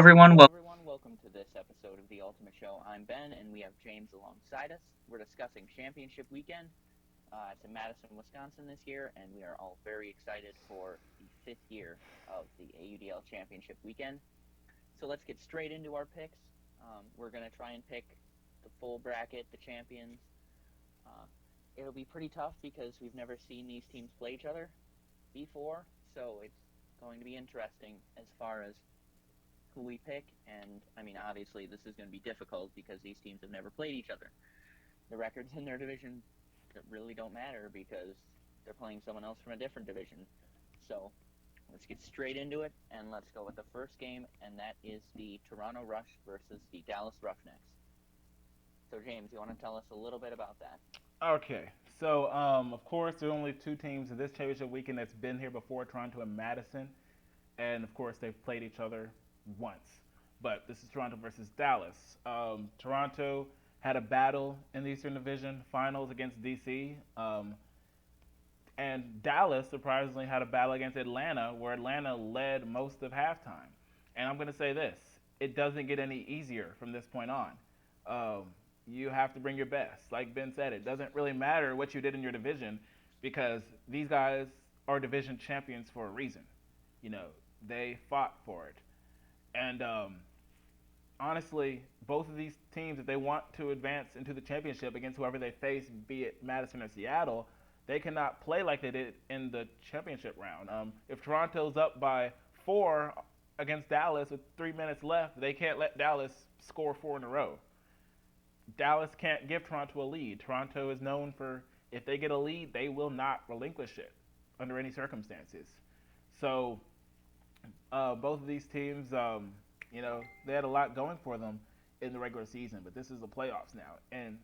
everyone. Welcome to this episode of The Ultimate Show. I'm Ben, and we have James alongside us. We're discussing championship weekend. It's in Madison, Wisconsin this year, and we are all very excited for the fifth year of the AUDL championship weekend. So let's get straight into our picks. We're going to try and pick the full bracket, the champions. Uh, it'll be pretty tough because we've never seen these teams play each other before, so it's going to be interesting as far as who we pick. And I mean, obviously, this is going to be difficult because these teams have never played each other. The records in their division really don't matter because they're playing someone else from a different division. So let's get straight into it, and let's go with the first game, and that is the Toronto Rush versus the Dallas Roughnecks. So, James, you want to tell us a little bit about that? Okay, so of course there are only two teams in this championship weekend that's been here before, Toronto and Madison, and of course they've played each other once. But this is Toronto versus Dallas. Toronto had a battle in the Eastern Division Finals against DC, and Dallas surprisingly had a battle against Atlanta, where Atlanta led most of halftime. And I'm going to say this: it doesn't get any easier from this point on. Um, you have to bring your best. Like Ben said, it doesn't really matter what you did in your division because these guys are division champions for a reason. You know, they fought for it. And honestly, both of these teams, if they want to advance into the championship against whoever they face, be it Madison or Seattle, they cannot play like they did in the championship round. If Toronto's up by 4 against Dallas with 3 minutes left, they can't let Dallas score 4 in a row. Dallas can't give Toronto a lead. Toronto is known for if they get a lead, they will not relinquish it under any circumstances. So both of these teams, they had a lot going for them in the regular season, but this is the playoffs now, and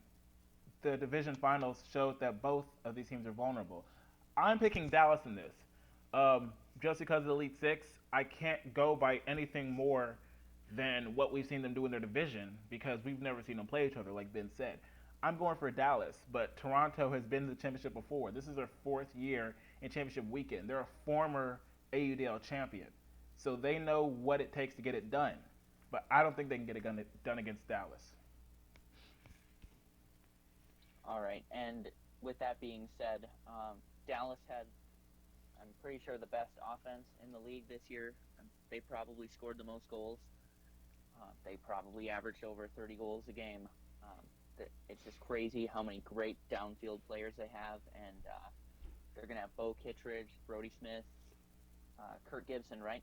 the division finals showed that both of these teams are vulnerable. I'm picking Dallas in this, just because of the Elite Six. I can't go by anything more than what we've seen them do in their division because we've never seen them play each other, like Ben said. I'm going for Dallas, but Toronto has been to the championship before. This is their fourth year in championship weekend. They're a former AUDL champion, so they know what it takes to get it done. But I don't think they can get it done against Dallas. All right, and with that being said, Dallas had, I'm pretty sure, the best offense in the league this year. They probably scored the most goals. They probably averaged over 30 goals a game. Um, it's just crazy how many great downfield players they have, and they're gonna have Bo Kittredge, Brody Smith, Kurt Gibson, right?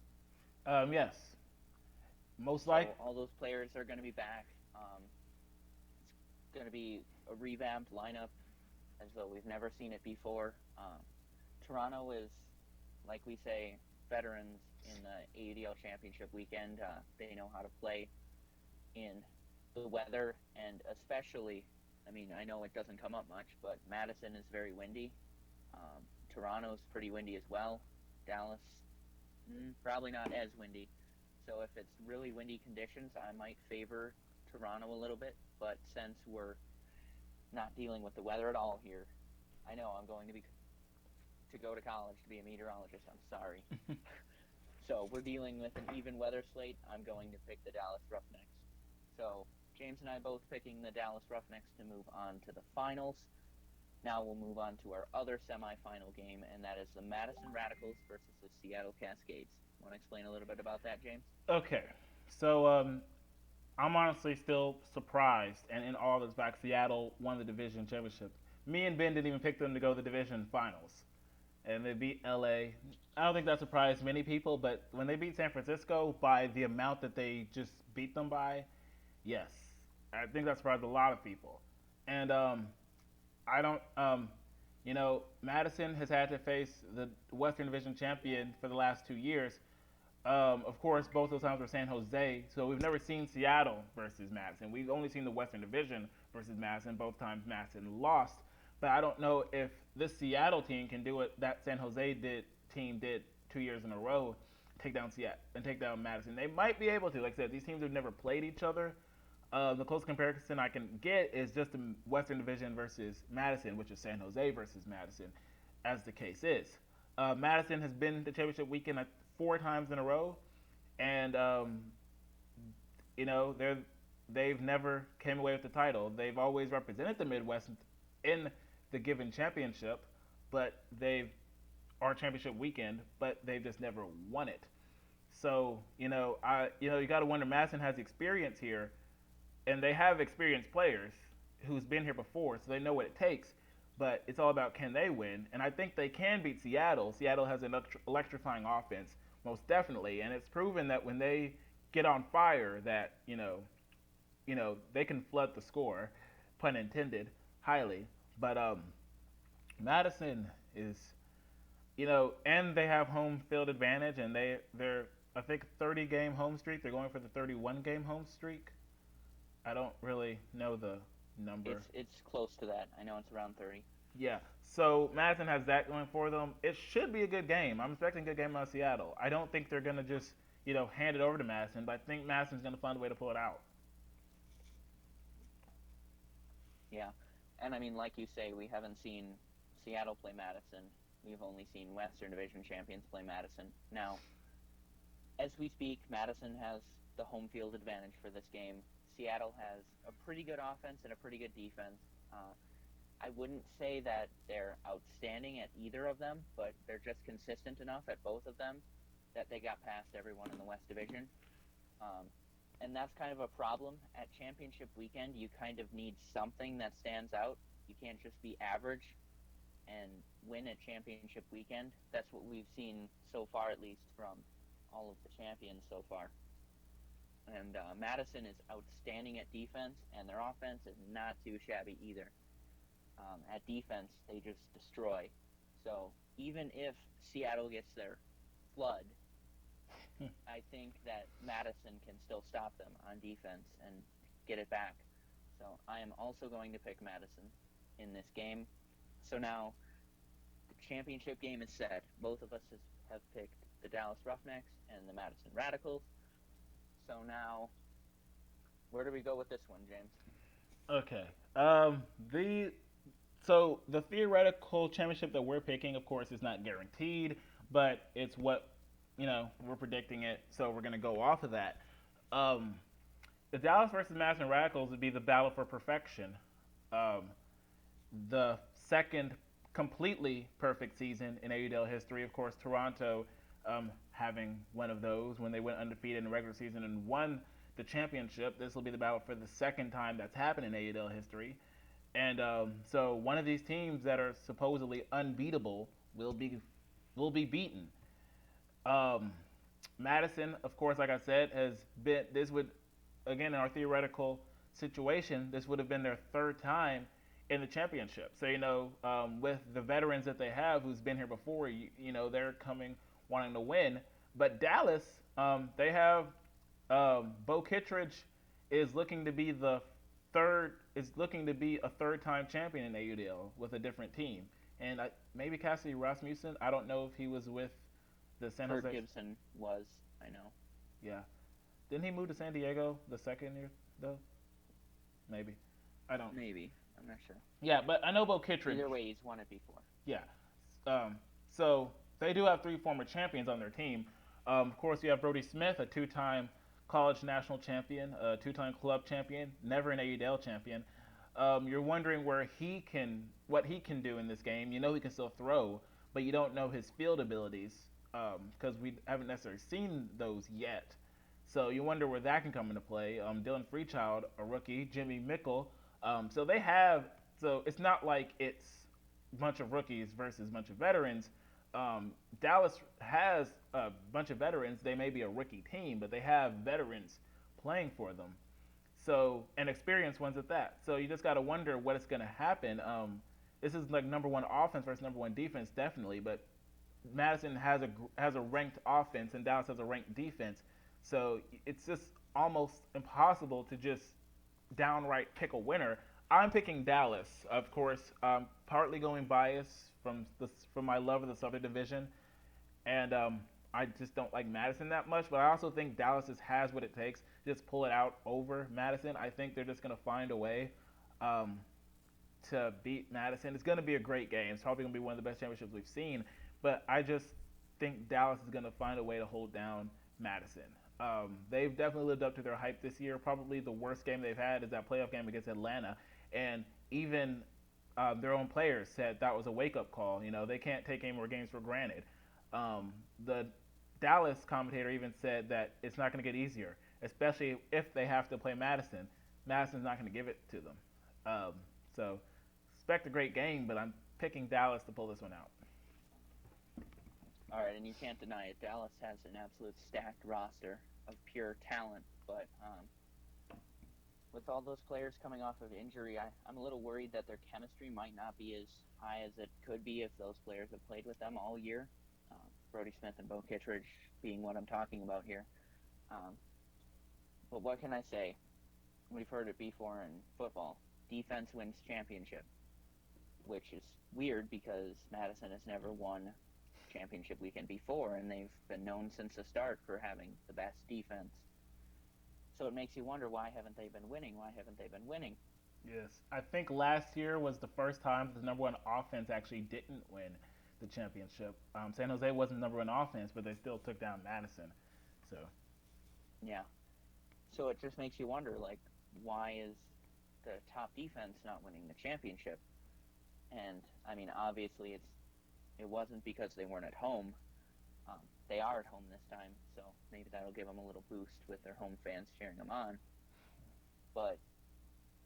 Yes, most like. So all those players are gonna be back. It's gonna be a revamped lineup as though we've never seen it before. Toronto is, like we say, veterans in the AUDL Championship weekend. They know how to play in the weather, and especially, I mean, I know it doesn't come up much, but Madison is very windy. Um, Toronto's pretty windy as well. Dallas, probably not as windy. So if it's really windy conditions, I might favor Toronto a little bit. But since we're not dealing with the weather at all here, I know I'm going to go to college to be a meteorologist. I'm sorry. So we're dealing with an even weather slate. I'm going to pick the Dallas Roughnecks. So James and I both picking the Dallas Roughnecks to move on to the finals. Now we'll move on to our other semifinal game, and that is the Madison Radicals versus the Seattle Cascades. Want to explain a little bit about that, James? Okay, so I'm honestly still surprised and in awe that the fact Seattle won the division championship. Me and Ben didn't even pick them to go to the division finals, and they beat LA. I don't think that surprised many people, but when they beat San Francisco by the amount that they just beat them by, yes, I think that surprised a lot of people. And I don't, Madison has had to face the Western Division champion for the last 2 years. Of course, both those times were San Jose, so we've never seen Seattle versus Madison. We've only seen the Western Division versus Madison. Both times Madison lost, but I don't know if this Seattle team can do what that San Jose team did 2 years in a row, take down Seattle and take down Madison. They might be able to. Like I said, these teams have never played each other. The close comparison I can get is just the Western Division versus Madison, which is San Jose versus Madison, as the case is. Madison has been the championship weekend 4 times in a row, and they've never came away with the title. They've always represented the Midwest in the given championship, but they've or championship weekend, but they've just never won it. So you got to wonder. Madison has experience here, and they have experienced players who's been here before, so they know what it takes. But it's all about can they win, and I think they can beat Seattle. Seattle has an electrifying offense, most definitely, and it's proven that when they get on fire, that they can flood the score, pun intended, highly. But Madison is and they have home field advantage, and they're I think 30 game home streak. They're going for the 31 game home streak. I don't really know the number. It's close to that. I know it's around 30. Yeah. So Madison has that going for them. It should be a good game. I'm expecting a good game out of Seattle. I don't think they're gonna just hand it over to Madison, but I think Madison's gonna find a way to pull it out. Yeah, and I mean, like you say, we haven't seen Seattle play Madison. We've only seen Western Division champions play Madison. Now, as we speak, Madison has the home field advantage for this game. Seattle has a pretty good offense and a pretty good defense. I wouldn't say that they're outstanding at either of them, but they're just consistent enough at both of them that they got past everyone in the West Division. And that's kind of a problem at championship weekend. You kind of need something that stands out. You can't just be average and win at championship weekend. That's what we've seen so far, at least from all of the champions so far. And Madison is outstanding at defense, and their offense is not too shabby either. At defense, they just destroy. So even if Seattle gets their flood, I think that Madison can still stop them on defense and get it back. So I am also going to pick Madison in this game. So now the championship game is set. Both of us have picked the Dallas Roughnecks and the Madison Radicals. So now, where do we go with this one, James? Okay. The theoretical championship that we're picking, of course, is not guaranteed, but it's what we're predicting it, so we're gonna go off of that. The Dallas versus Madison Radicals would be the battle for perfection. The second completely perfect season in AUDL history. Of course, Toronto having one of those when they went undefeated in the regular season and won the championship. This will be the battle for the second time that's happened in AUDL history. And so one of these teams that are supposedly unbeatable will be beaten. Madison, of course, like I said, has been. This would, again, in our theoretical situation, this would have been their third time in the championship. So with the veterans that they have, who's been here before, they're coming wanting to win. But Dallas, they have Bo Kittredge is looking to be a third-time champion in AUDL with a different team, and maybe Cassidy Rasmussen. I don't know if he was with the San Jose. Kurt Gibson was, I know. Yeah, didn't he move to San Diego the second year though? Maybe, I don't. Maybe, I'm not sure. Yeah, but I know Bo Kittredge. Either way, he's won it before. Yeah, so they do have three former champions on their team. Of course, you have Brody Smith, a two-time college national champion, a two-time club champion, never an AUDL champion. You're wondering what he can do in this game. You know he can still throw, but you don't know his field abilities because we haven't necessarily seen those yet. So you wonder where that can come into play. Dylan Freechild, a rookie, Jimmy Mickle. So it's not like it's a bunch of rookies versus a bunch of veterans. Dallas has a bunch of veterans. They may be a rookie team, but they have veterans playing for them. So, and experienced ones at that. So you just got to wonder what is going to happen. This is like number one offense versus number one defense, definitely. But Madison has a ranked offense, and Dallas has a ranked defense. So it's just almost impossible to just downright pick a winner. I'm picking Dallas, of course, partly going biased from my love of the Southern Division, and I just don't like Madison that much. But I also think Dallas just has what it takes to just pull it out over Madison. I think they're just going to find a way to beat Madison. It's going to be a great game. It's probably going to be one of the best championships we've seen. But I just think Dallas is going to find a way to hold down Madison. They've definitely lived up to their hype this year. Probably the worst game they've had is that playoff game against Atlanta, and even their own players said that was a wake-up call. You know, they can't take any more games for granted. The Dallas commentator even said that it's not going to get easier, especially if they have to play Madison. Madison's not going to give it to them. So expect a great game, but I'm picking Dallas to pull this one out. All right, and you can't deny it. Dallas has an absolute stacked roster of pure talent, but with all those players coming off of injury, I'm a little worried that their chemistry might not be as high as it could be if those players have played with them all year. Brody Smith and Bo Kittredge being what I'm talking about here. But what can I say? We've heard it before in football. Defense wins championship, which is weird because Madison has never won championship weekend before, and they've been known since the start for having the best defense. So it makes you wonder, why haven't they been winning? Why haven't they been winning? Yes, I think last year was the first time the number one offense actually didn't win the championship. San Jose wasn't number one offense, but they still took down Madison. So yeah, so it just makes you wonder, like, why is the top defense not winning the championship? And I mean, obviously, it wasn't because they weren't at home. They are at home this time, so maybe that'll give them a little boost with their home fans cheering them on. But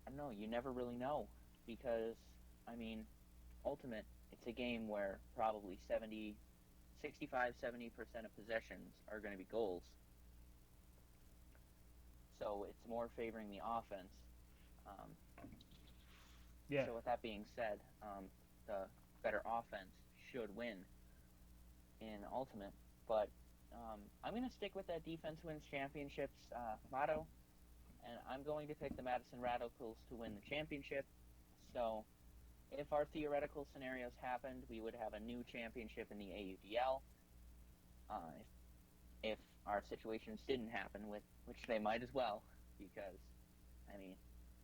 I don't know. You never really know because, I mean, ultimate, it's a game where probably 70% of possessions are going to be goals. So it's more favoring the offense. yeah, So with that being said, the better offense should win in ultimate. But I'm going to stick with that defense wins championships motto, and I'm going to pick the Madison Radicals to win the championship. So if our theoretical scenarios happened, we would have a new championship in the AUDL. If our situations didn't happen, which they might as well, because, I mean,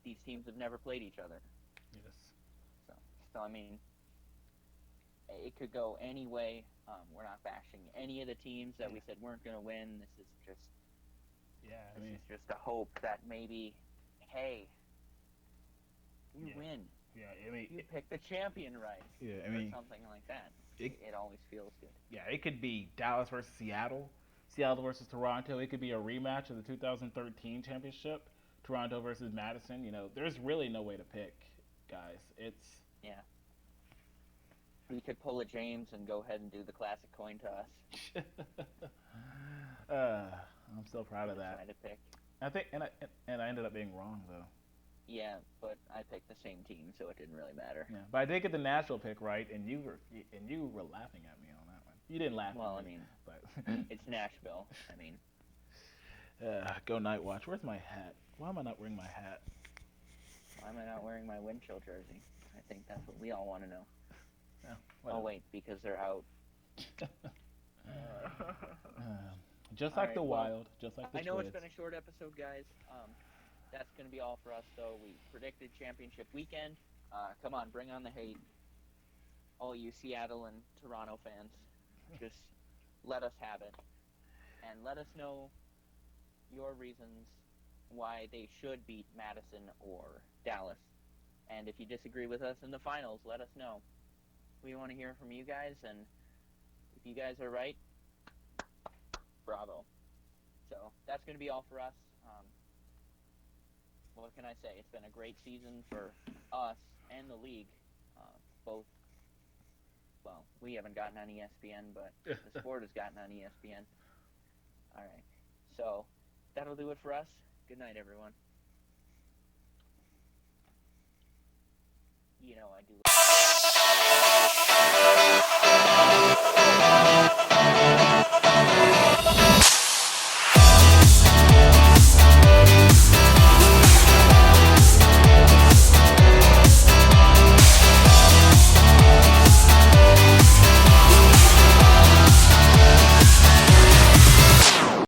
these teams have never played each other. yes, So I mean, it could go any way. We're not bashing any of the teams that we said weren't going to win. This is just just a hope that maybe, hey, you win. Yeah, I mean, You pick the champion right. Yeah, I or mean, something like that. it- It always feels good. yeah, it could be Dallas versus Seattle, Seattle versus Toronto. It could be a rematch of the 2013 championship, Toronto versus Madison. You know, there's really no way to pick, guys. It's Yeah. We could pull a James and go ahead and do the classic coin toss. I'm so proud of that. Try to pick. I think, and I ended up being wrong though. Yeah, but I picked the same team, so it didn't really matter. Yeah, but I did get the Nashville pick right, and you were laughing at me on that one. You didn't laugh. Well, at I me, mean, but it's Nashville. I mean, go Night Watch. Where's my hat? Why am I not wearing my hat? why am I not wearing my wind chill jersey? I think that's what we all want to know. Yeah, Oh, wait, because they're out. Just All like right, the well, Wild, just like the I know it's Squids. been a short episode, guys. That's going to be all for us, though. We predicted championship weekend. Come on, bring on the hate. All you Seattle and Toronto fans, just let us have it. And let us know your reasons why they should beat Madison or Dallas. And if you disagree with us in the finals, let us know. We want to hear from you guys, and if you guys are right, bravo. So that's going to be all for us. What can I say? It's been a great season for us and the league. Both, well, we haven't gotten on ESPN, but the sport has gotten on ESPN. All right. So that'll do it for us. Good night, everyone. You know I do.